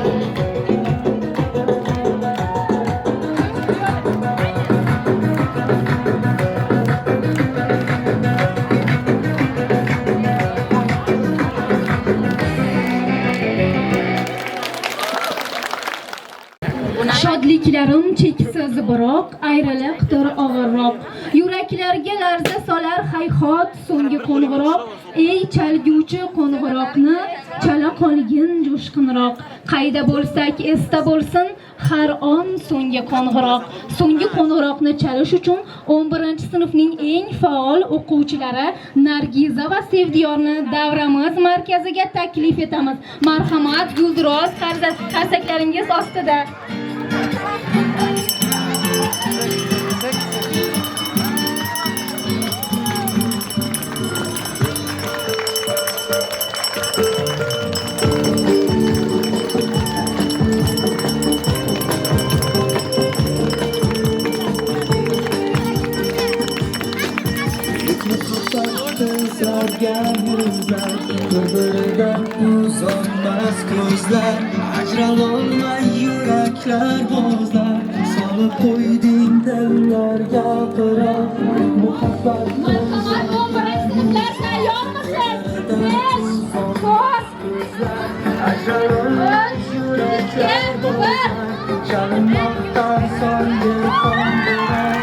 Shodliklarim cheksiz biroq ayriliqdir og'irroq. Yuraklarga larza solar hayhot so'nggi qo'ng'iroq. Ey chalguvchi qo'ng'iroqni chala qolgin jo'shqinroq. Qayda bo'lsak esda bo'lsin har on so'nggi qo'ng'iroq. So'nggi qo'ng'iroqni chalish uchun 11-sinfning eng faol o'quvchilari Nargiza va Sevdiyorni davramiz markaziga taklif etamiz. Marhamat, gulduros qarsaklaringiz ostida. Bir-biridan uzolmas ko'zlar ajralolmay yuraklar bozlar solib qo'yding dillarga piroq muhabbat Marhamat, 11-sinflar tayyormisiz? 5, 4, ajralolmay yuraklar bozlar chalinmoqdan so'nggi qo'ng'iroq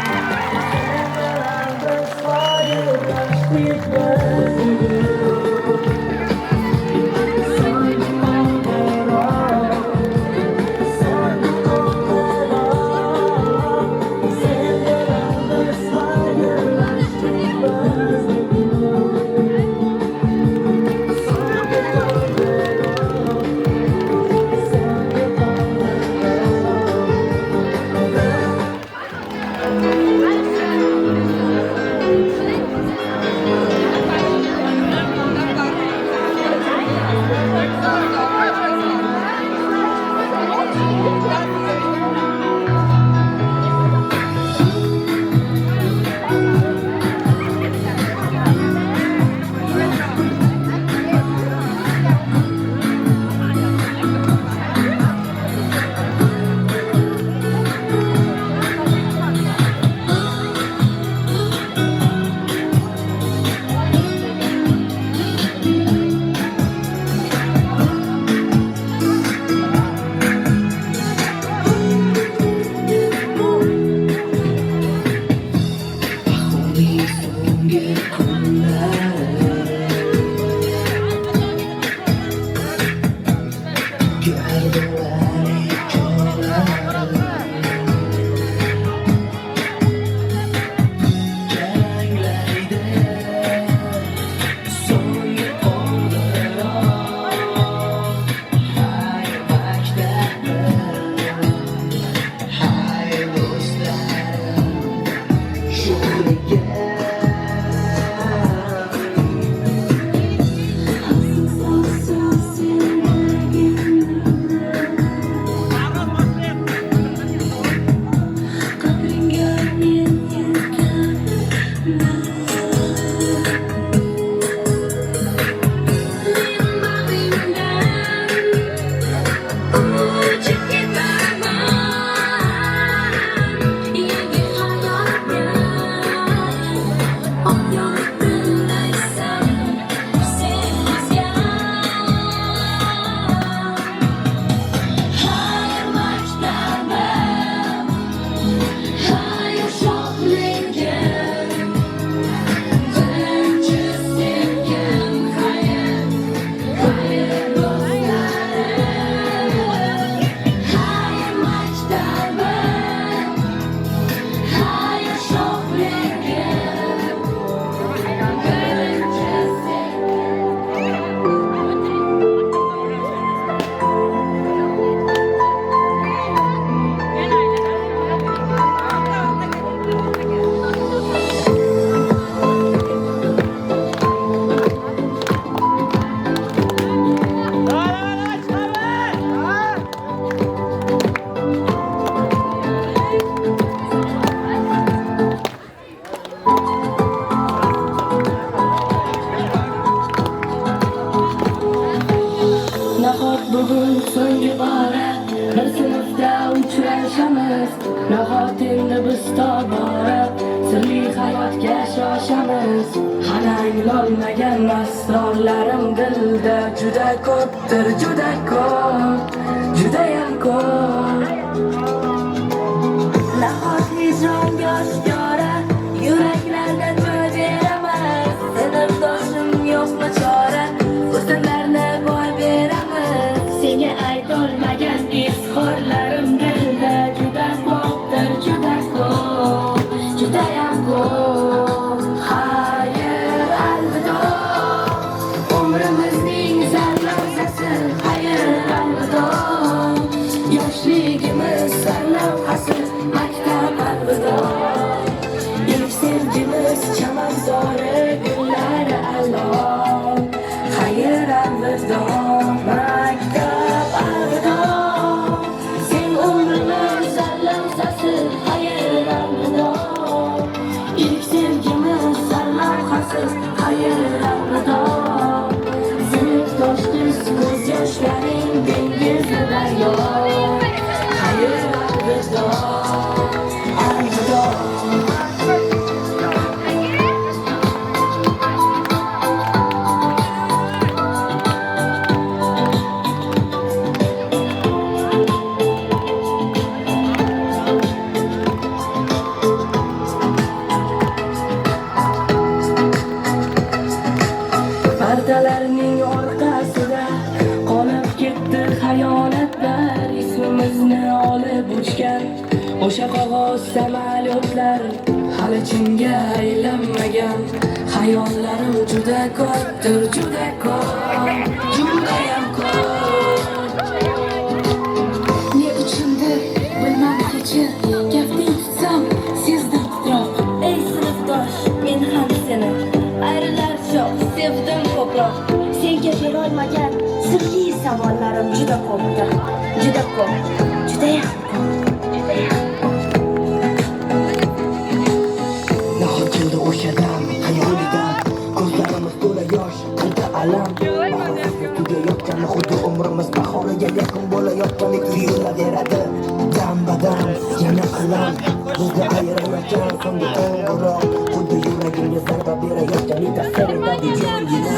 shoshamiz nahotenda biz tobora sirli hayotga shoshamiz hali anglolmagan asrorlarim dilda juda ko'pdir juda ko'p judayam ko'p nahot hijronga oshkora yuraklarda joy beramiz sinfdoshim yo'qmi chora o'zlarni boy beramiz senga aytolmagan izhorlarim dilda juda ko'pdir juda ko'p judayam ko'p xayr alvido umrimizning sarlavhasi xayr alvido yoshligimiz sarlavhasi maktab alvido ilk sevgimiz chamanzori gullari allom xayr alvido maktab alvido sen umrimiz sarlavhasi xayr alvido ilk sevgimiz sarlavhasi xayr alvido sinfdoshsiz ko'z yoshlaring dengizni daryo xayr alvido alvido pardalarning orqasida qolib ketdi xayolotlar ismimizni olib uchgan o'sha qog'oz samolyotlar hali chinga aylanmagan xayollarim juda ko'pdir juda ko'p judayam ko'p ne uchundir bilmam kechir kafting tutsam sezdim titroq ey sinfdosh men ham seni ayrilar yo'q sevdim ko'proq senga berolmagan sirli savollarim juda ko'pdir juda ko'p judayam ko'p nahot keldi o'sha dam xayolidan ko'zlarimiz to'la yosh qalbda alam bahorga tugayotgani xuddi umrimiz bahoriga yaqin bo'layotgandek tuyulaveradi dam badam yana alam bizni ayirayotgan so'nggi qo'ng'iroq xuddi yuragimga zarba berayotgandek ta'sir etadi joyina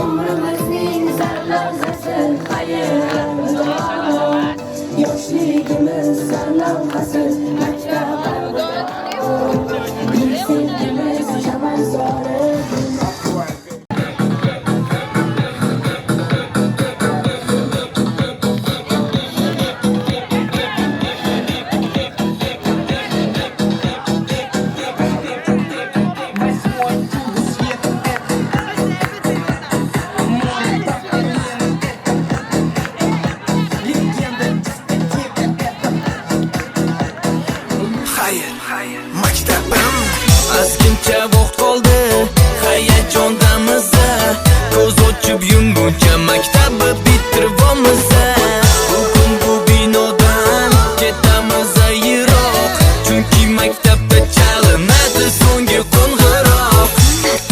umrimizning sarlavhasi xayr alvido yoshligimiz sarlavhasi maktab alvido ilk sevgimiz chamanzori maktabim ozgincha vaqt qoldi hayajondamiz ko'z ochib yumguncha maktabni bitiribmiz bugun bu binodan ketamiz yiroq chunki maktabda chalinadi so'nggi qo'ng'iroq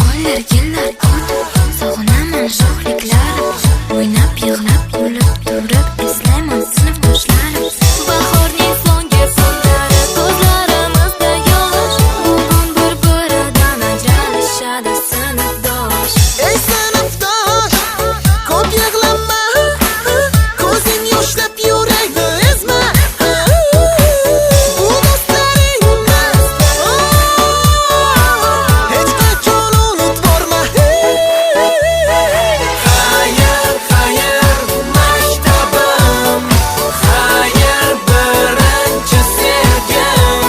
oylar yillar o'tib sog'inaman sho'xliklarim o'ynab yig'lab kulib turib eslayman sinfdoshlarim bahorning so'nggi so'zlari ko'zlarimizda yosh bugun bir-biridan ajralishadi sinfdosh ey sinfdosh ko'p yig'lama ko'zing yoshlab yurakni ezma bu do'stlaring emas hech qachon unutvorma xayr xayr maktabim xayr birinchi sevgim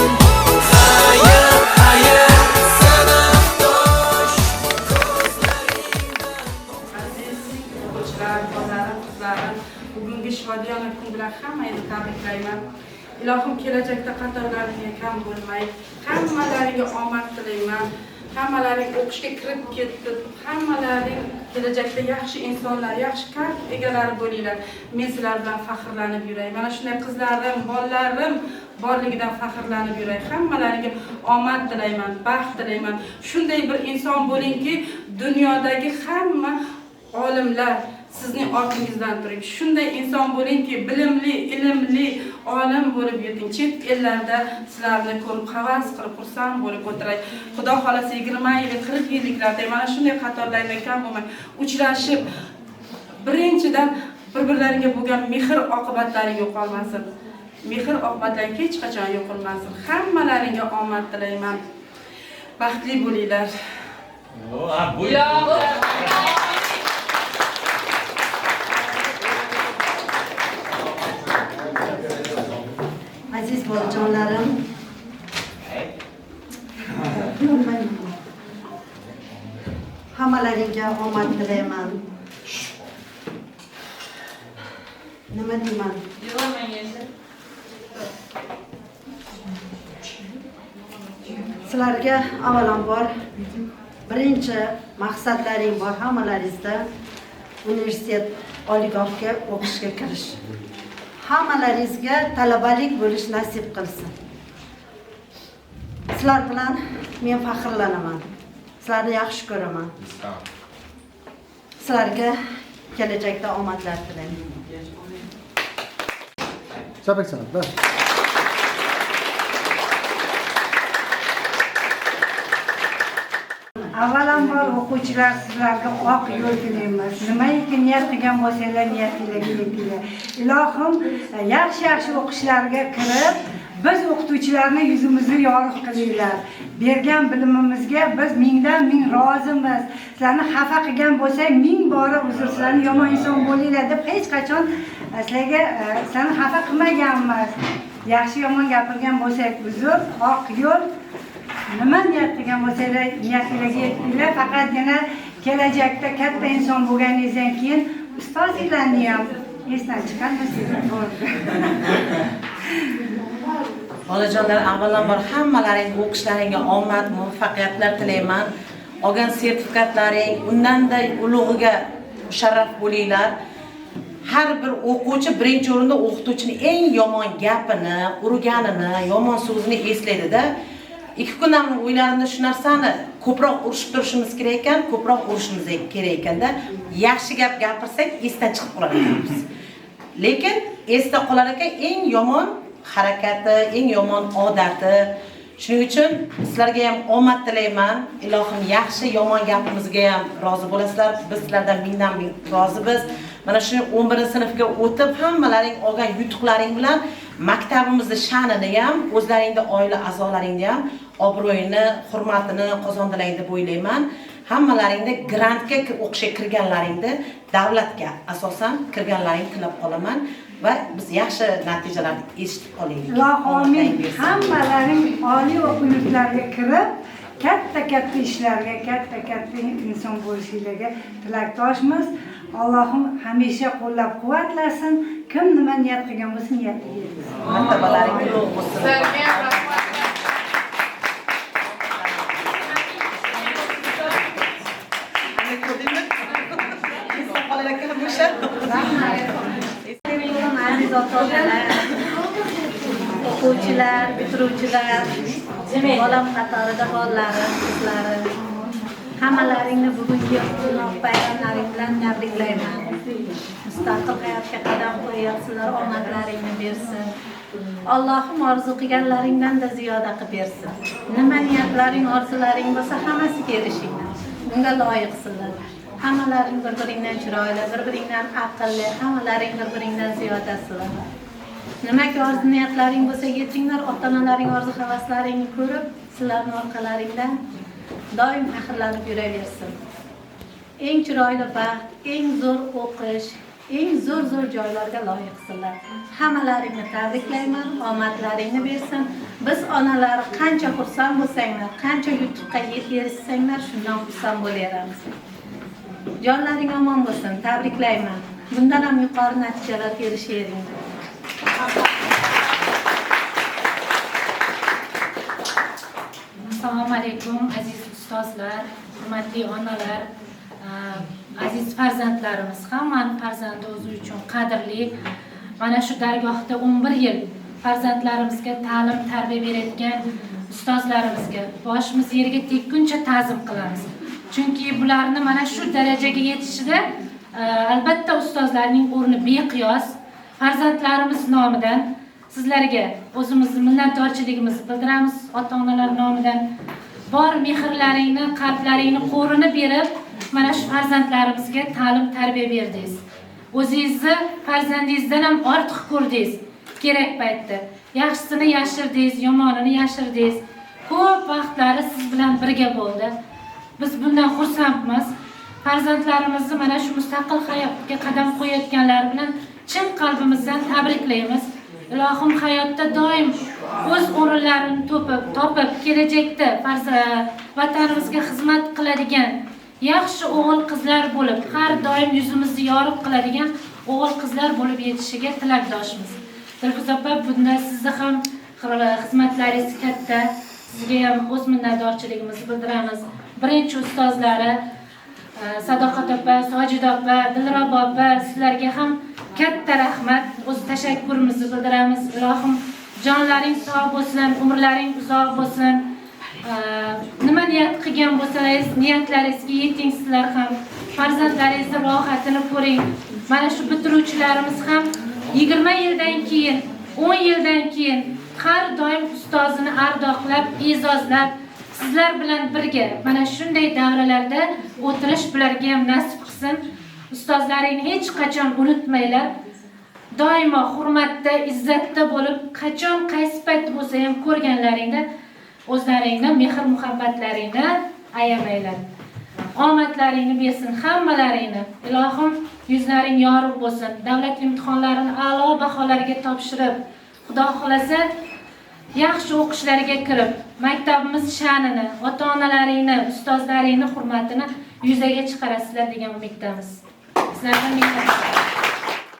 xayr xayr sinfdosh Aziz o'quvchilar, bolalar, qizlarim, bugungi shodiyona kun bilan hammangizni tabriklayman. Ilohim kelajakda qatorlaringga kam bo'lmay, hammalariga omad tilayman. Hammalaring o'qishga kirib ketdi. Hammalaring kelajakda yaxshi insonlar, yaxshi qalb egalari bo'linglar. Men sizlar bilan faxrlanib yuray. Mana shunday qizlarim, bolalarim borligidan faxrlanib yuray. Hammalaringga omad tilayman, baxt tilayman. Shunday bir inson bo'lingki, dunyodagi hamma olimlar sizning ortingizdan turib shunday inson bo'lingki, bilimli, ilmli, olim bo'lib yuring. Chet ellarda sizlarni ko'rib havas qilib xursand bo'lib o'tiray. Xudo xolasa 20 yil, 40 yilliklarda mana shunday xatolardan kam bo'lmay uchrashib, birinchidan bir-birlariga bo'lgan mehr oqibatlari yo'qolmasin. Mehr oqibatlari hech qachon yo'qolmasin. Hammalaringga omad tilayman. Baxtli bo'linglar. Aziz bolajonlarim, hammalaringga omad tilayman. Nima deyman? Sizlarga avvalambor birinchi maqsadlaring bor hammalaringizda universitet oliygohga o'qishga kirish. Hammalaringizga talabalik bo'lish nasib qilsin. Sizlar bilan men faxrlanaman. Sizlarni yaxshi ko'raman. Sizlarga kelajakda omadlar tilayman. Chapak chaladi. Avvalambor o'quvchilar sizlarga oq yo'l tilaymiz. Nimaiki niyat qilgan bo'lsanglar niyatinglarga yetinglar. Ilohim yaxshi o'qishlarga kirib, biz o'qituvchilarni yuzimizni yorug' qilinglar. Bergan bilimimizga biz mingdan ming rozimiz. Sizlarni xafa qilgan bo'lsak, ming bora uzr, sizlarni yomon inson bo'linglar deb hech qachon sizlarga sizlarni xafa qilmaganmiz. Yaxshi yomon gapirgan bo'lsak, uzr, oq yo'l. Nima niyat qilgan bo'lsanglar, niyatinglarga yetinglar. Faqatgina kelajakda katta inson bo'lganingizdan keyin ustozinglarni ham esdan chiqarmasinglar. Bolajonlar, avvalambor hammalaring o'qishlaringga omad, muvaffaqiyatlar tilayman. Olgan sertifikatlaring undan-da ulug'iga musharraf bo'linglar. Har bir o'quvchi birinchi o'rinda o'qituvchining eng yomon gapini, urganini, yomon so'zini eslaydi-da. 2 kundan o'ylarimda shu narsani ko'proq urishib turishimiz kerak ekan, ko'proq urishimiz kerak ekanda, yaxshi gap gapirsak esdan chiqib qolar ekanmiz. Lekin esda qolar ekan eng yomon harakati, eng yomon odati. Shuning uchun sizlarga ham omad tilayman. Ilohim yaxshi, yomon gapimizga ham rozi bo'lasizlar. Biz sizlardan mingdan ming rozimiz. Mana shu 11-sinfga o'tib hammalaring olgan yutuqlaring bilan maktabimizning sha'nini ham, o'zlaringda oila a'zolaringni ham obro'yini, hurmatini qozondilaring deb o'ylayman. Hammalaringda grantga o'qishga kirganlaringda davlatga asosan kirganlaring tilab qolaman va biz yaxshi natijalarni eshitib olaylik. Amin. Hammalaring oliy o'quv yurtlariga kirib, katta ishlarga, katta inson bo'lishinglarga tilakdoshmiz. Allohim hamisha qo'llab-quvvatlasin. Kim nima niyat qilgan bo'lsa, niyatiga yetsin. Martabalaring ulug' bo'lsin. Aziz ota-onalar, o'quvchilar, bitiruvchilar, bolam qatorida bolalarim, qizlarim, hammalaringni bugungi bayramlaring bilan tabriklayman. Mustaqil hayotga qadam qo'yayapsizlar, omadlaringni bersin. Allohim orzu qilganlaringdan-da ziyoda qilib bersin. Nima niyatlaring, orzularing bo'lsa, hammasiga erishinglar. Bunga loyiqsizlar. Hammalaring bir-biringdan chiroyli, bir-biringdan aqlli, hammalaring bir-biringdan ziyodasizlar. Nimaga orzu niyatlaring bo'lsa, yetinglar, ota-onalaring orzu havaslaringni ko'rib, sizlarning orqalaringdan doim faxrlanib yuraversin. Eng chiroyli baxt, eng zo'r o'qish, eng zo'r joylarga loyiqsizlar. Hammalaringni tabriklayman, omadlaringni bersin. Biz onalar qancha xursand bo'lsanglar, qancha yutuqqa erishsanglar, shundan xursand bo'laveramiz. Jonlaring omon bo'lsin, tabriklayman. Bundan ham yuqori natijalarga erishaveringlar. Assalomu alaykum aziz ustozlar, hurmatli onalar, aziz farzandlarimiz. Hammani farzandi o'zi uchun qadrli. Mana shu dargohda 11 yil farzandlarimizga ta'lim, tarbiya beradigan ustozlarimizga boshimiz yerga tekkuncha ta'zim qilamiz. Chunki bularni mana shu darajaga yetishida Albatta ustozlarning o'rni beqiyos. Farzandlarimiz nomidan sizlarga o'zimizni minnatdorchiligimizni bildiramiz, ota-onalar nomidan. Bor mehrlaringni, qalblaringni qo'rini berib, mana shu farzandlarimizga ta'lim tarbiya berdingiz. O'zingizni farzandingizdan ham ortiq ko'rdingiz. Kerak paytda yaxshisini yashirdingiz, yomonini yashirdingiz. Ko'p vaqtlari siz bilan birga bo'ldi. Biz bundan xursandmiz. Farzandlarimizni mana shu mustaqil hayotga qadam qo'yayotganlar bilan chin qalbimizdan tabriklaymiz. Ilohim hayotda doim o'z o'rinlarini topib, kelajakda vatanimizga xizmat qiladigan yaxshi o'g'il qizlar bo'lib, har doim yuzimizni yorib qiladigan o'g'il qizlar bo'lib yetishiga tilakdoshmiz. Dilfuza opa, bunda sizni ham xizmatlaringiz katta. Sizga ham o'z minnatdorchiligimizni bildiramiz. Birinchi ustozlari Sadoqat opa, Sojida opa, Dilrabo opa, sizlarga ham katta rahmat, o'z tashakkurimizni bildiramiz. Ilohim jonlaring sog' bo'lsin, umrlaring uzoq bo'lsin. Nima niyat qilgan bo'lsangiz, niyatlaringizga yeting sizlar ham. Farzandlaringizni rohatini ko'ring. Mana shu bitiruvchilarimiz ham 20 yildan keyin, 10 yildan keyin har doim ustozini ardoqlab, e'zozlab, sizlar bilan birga mana shunday davralarda o'tirish bularga ham nasib qilsin. Ustozlaringni hech qachon unutmanglar. Doimo hurmatda, izzatda bo'lib, qachon qaysi payt bo'lsa ham ko'rganlaringda o'zlaringni mehr-muhabbatlaringni ayamanglar. Omadlaringni bersin hammalaringni. Ilohim yuzlaring yorug' bo'lsin. Davlat imtihonlarini a'lo baholarga topshirib, Xudo xolasa yaxshi o'qishlarga kirib, maktabimiz sha'nini, ota-onalaringni, ustozlaringni hurmatini yuzaga chiqarasizlar degan umiddamiz. Sizlardan minnatdorman.